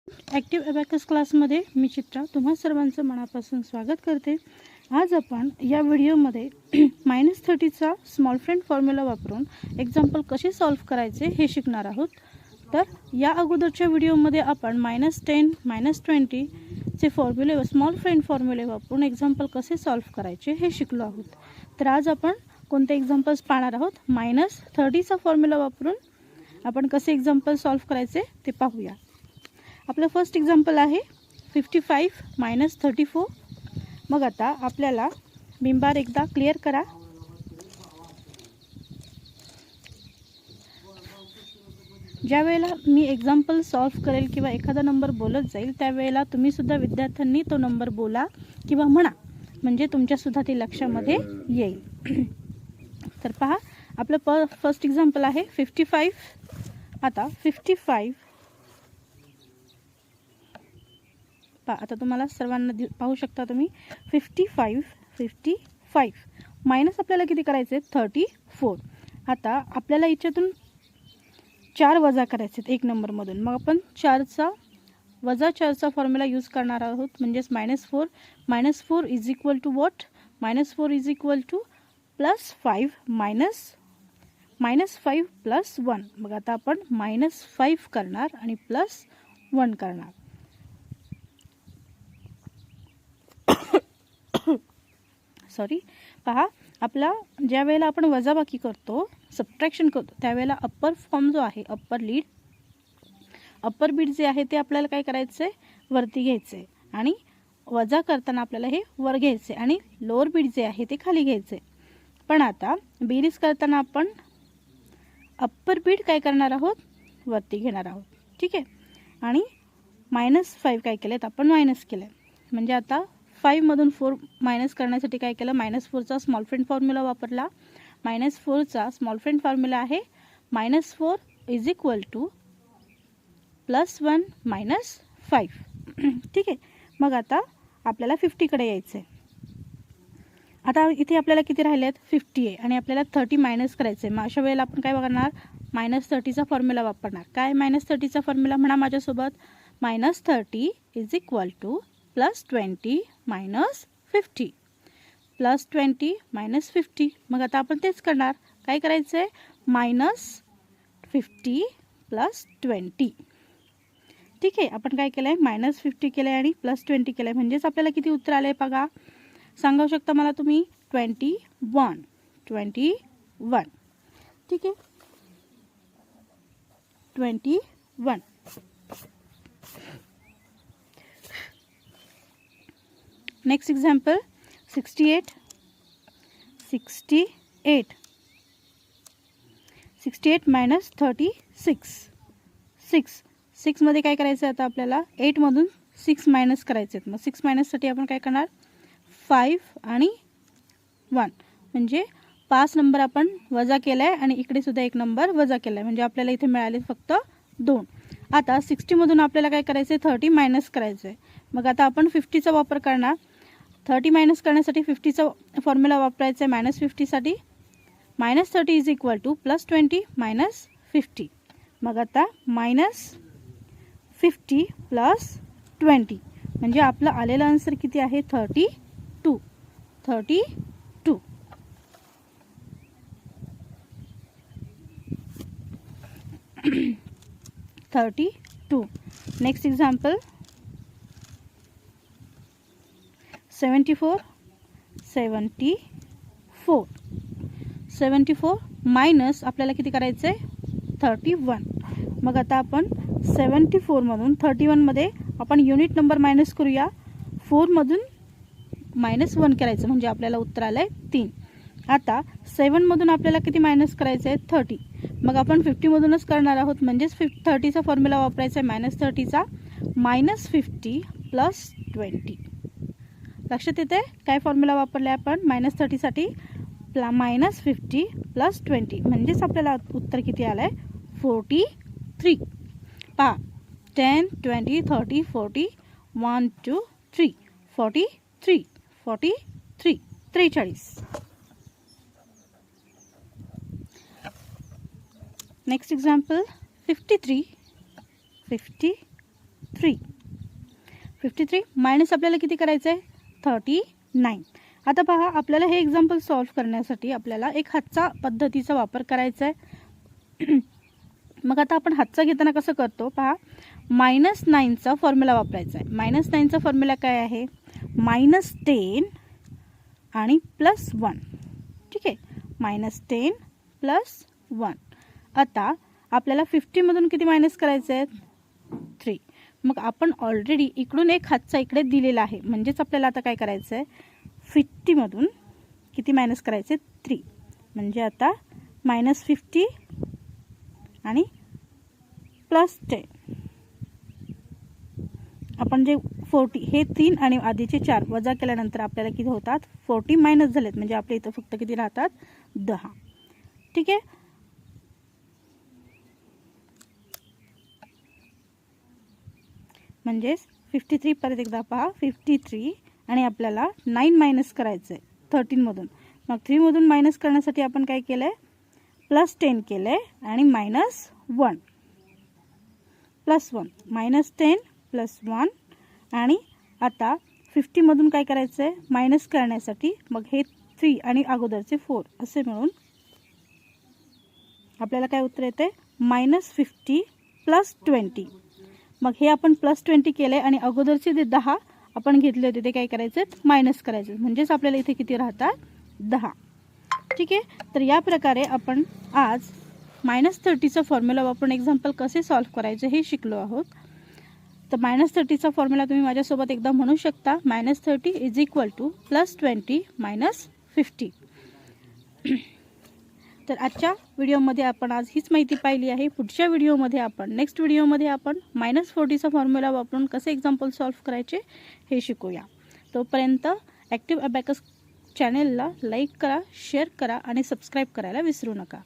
Active abacus क्लासमध्ये मी चित्रा तुम्हा सर्वांचं मनापासून स्वागत करते। आज आपण या व्हिडिओमध्ये -30चा स्मॉल फ्रेंड फॉर्म्युला वापरून एक्झाम्पल कसे सॉल्व्ह करायचे हे शिकणार आहोत। तर या अगोदरच्या व्हिडिओमध्ये आपण -10 -20 चे फॉर्म्युले स्मॉल फ्रेंड फॉर्म्युले वापरून एक्झाम्पल कसे सॉल्व्ह करायचे हे शिकलो आहोत। तर आज आपण कोणते एक्झाम्पल्स पाहणार आहोत? -30चा फॉर्म्युला वापरून आपण कसे एक्झाम्पल सॉल्व्ह करायचे ते पाहूया। आपलं फर्स्ट एक्झाम्पल आहे 55 - 34। मग आता आपल्याला बिंबार एकदा क्लिअर करा। ज्या वेळेला मी एक्झाम्पल सॉल्व्ह करेल किंवा एखादा नंबर बोलत जाईल त्यावेळेला तुम्ही सुद्धा विद्यार्थ्यांनी तो नंबर बोला किंवा म्हणा, म्हणजे तुमच्यासुद्धा ते लक्षामध्ये येईल। तर पहा, आपलं फर्स्ट एक्झाम्पल आहे 55। आता 55 आता तुम्हाला सर्वांना पाहू शकता तुम्ही 55 मायनस आपल्याला किती करायचे? 34। आता आपल्याला याच्यातून 4 वजा करायचे एक नंबरमधून, मग आपण 4चा फॉर्म्युला यूज करणार आहोत, म्हणजेच -4 is equal to what? -4 is equal to +5 -5 + 1। मग आता आपण -5 करणार आणि +1 करणार। सॉरी, पहा, आपला ज्या वेळेला आपण वजाबाकी करतो, सबट्रॅक्शन करतो, त्यावेळेला अप्पर फॉर्म जो आहे, अप्पर बीट जे आहे ते आपल्याला काय करायचं आहे? वरती घ्यायचं आहे, आणि वजा करताना आपल्याला हे वर घ्यायचे आणि लोअर बीट जे आहे ते खाली घ्यायचे। पण आता बेरीज करताना आपण अप्पर बीट काय करणार आहोत? वरती घेणार आहोत, ठीक आहे। आणि -5 काय केलेत आपण? मायनस केलं, म्हणजे आता 5 मधून 4 मायनस करण्यासाठी काय केलं? -4चा स्मॉल फ्रेंड फॉर्म्युला वापरला। -4चा स्मॉल फ्रेंड फॉर्म्युला आहे -4 इज इक्वल टू +1 - 5, ठीक आहे। मग आता आपल्याला 50 कडे यायचं आहे। आता इथे आपल्याला किती राहिलेत? 50 आहे, आणि आपल्याला 30 मायनस करायचं आहे। मग अशा वेळेला आपण काय करणार? -30चा फॉर्म्युला वापरणार। काय -30चा फॉर्म्युला म्हणा माझ्यासोबत? -30 इज इक्वल टू +20 - 50, +20 - 50। मग आता आपण तेच करणार। काय करायचं आहे? -50 + 20, ठीक आहे। आपण काय केलं आहे? -50 केलं आहे आणि +20 केलं आहे, म्हणजेच आपल्याला किती उत्तर आलं आहे बघा? सांगू शकता मला तुम्ही? 21, ठीक आहे, 21। Next example 68 -36। 6 मध्ये काय करायचं? आता आपल्याला 8 मधून 6 मायनस करायचे आहेत। मग 6 मायनससाठी आपण काय करणार? 5 आणि 1, म्हणजे 5 नंबर आपण वजा केला आहे आणि इकडे सुद्धा एक नंबर वजा केला आहे, म्हणजे आपल्याला इथे मिळाले फक्त 2। आता 60 मधून आपल्याला काय करायचं आहे? 30 मायनस करायचं आहे। मग आता आपण 50चा वापर करणार। 30 मायनस करण्यासाठी 50चा फॉर्म्युला वापरायचा आहे -50 साठी। -30 इज इक्वल टू +20 - 50। मग आता -50 + 20, म्हणजे आपलं आलेलं आन्सर किती आहे? 32। 32। नेक्स्ट एक्झाम्पल 74 मायनस आपल्याला किती करायचं आहे? 31। मग आता आपण 74 मधून 31 मध्ये आपण युनिट नंबर मायनस करूया। 4 मधून -1 करायचं, म्हणजे आपल्याला उत्तर आलं आहे 3। आता 7 मधून आपल्याला किती मायनस करायचं आहे? 30। मग आपण 50 मधूनच करणार आहोत, म्हणजेच 30चा फॉर्म्युला वापरायचा आहे -30चा। -50 + 20, लक्षात येते काय फॉर्म्युला वापरला आपण? -30 साठी -50 + 20, म्हणजेच आपल्याला उत्तर किती आलं आहे? 43। पहा, 10 20 30 40 1 2 3 43 43। नेक्स्ट एक्झाम्पल 53 53 मायनस आपल्याला किती करायचं आहे 39. आता पहा आपल्याला हे एक्झाम्पल सॉल्व्ह करण्यासाठी आपल्याला एक हातचा पद्धतीचा वापर करायचा आहे. मग आता आपण हातचा घेताना कसं करतो पहा, -9चा फॉर्म्युला वापरायचा आहे. -9चा फॉर्म्युला काय आहे -10 आणि +1. ठीक आहे, -10 +1. आता आपल्याला 50मधून किती मायनस करायचं आहे 3. मग आपण ऑलरेडी इकडून एक हातचा इकडे दिलेला आहे, म्हणजेच आपल्याला आता काय करायचं आहे 50मधून किती मायनस करायचे 3. म्हणजे आता -50 आणि +10. आपण जे 40 हे 3 आणि आधीचे 4 वजा केल्यानंतर आपल्याला किती होतात 40 मायनस झालेत, म्हणजे आपल्या इथं फक्त किती राहतात 10. ठीक आहे, म्हणजेच 53 परत एकदा पहा 53 आणि आपल्याला 9 मायनस करायचं आहे 13मधून. मग 3मधून मायनस करण्यासाठी आपण काय केलं आहे +10 केलं आहे आणि -1 +1 -10 +1. आणि आता 50मधून काय करायचं आहे मायनस करण्यासाठी मग हे 3 आणि अगोदरचे 4 असे मिळून आपल्याला काय उत्तर येते -50 +20. मग हे आपण +20 केले आणि अगोदरचे जे 10 आपण घेतले होते ते काय करायचे मायनस करायचे, म्हणजेच आपल्याला इथे किती राहतात 10. ठीक आहे, तर या प्रकारे आपण आज -30चा फॉर्म्युला वापरून एक्झाम्पल कसे सॉल्व्ह करायचे हे शिकलो आहोत. तर -30चा फॉर्म्युला तुम्ही माझ्यासोबत एकदा म्हणू शकता. -30 = +20 - 50. तर आजच्या व्हिडिओमध्ये आपण आज हीच माहिती पाहिली आहे. पुढच्या व्हिडिओमध्ये आपण नेक्स्ट व्हिडिओमध्ये आपण -40चा फॉर्म्युला वापरून कसे एक्झाम्पल सॉल्व्ह करायचे हे शिकूया. तोपर्यंत ॲक्टिव्ह अबॅकस चॅनेलला लाईक करा, शेअर करा आणि सबस्क्राईब करायला विसरू नका.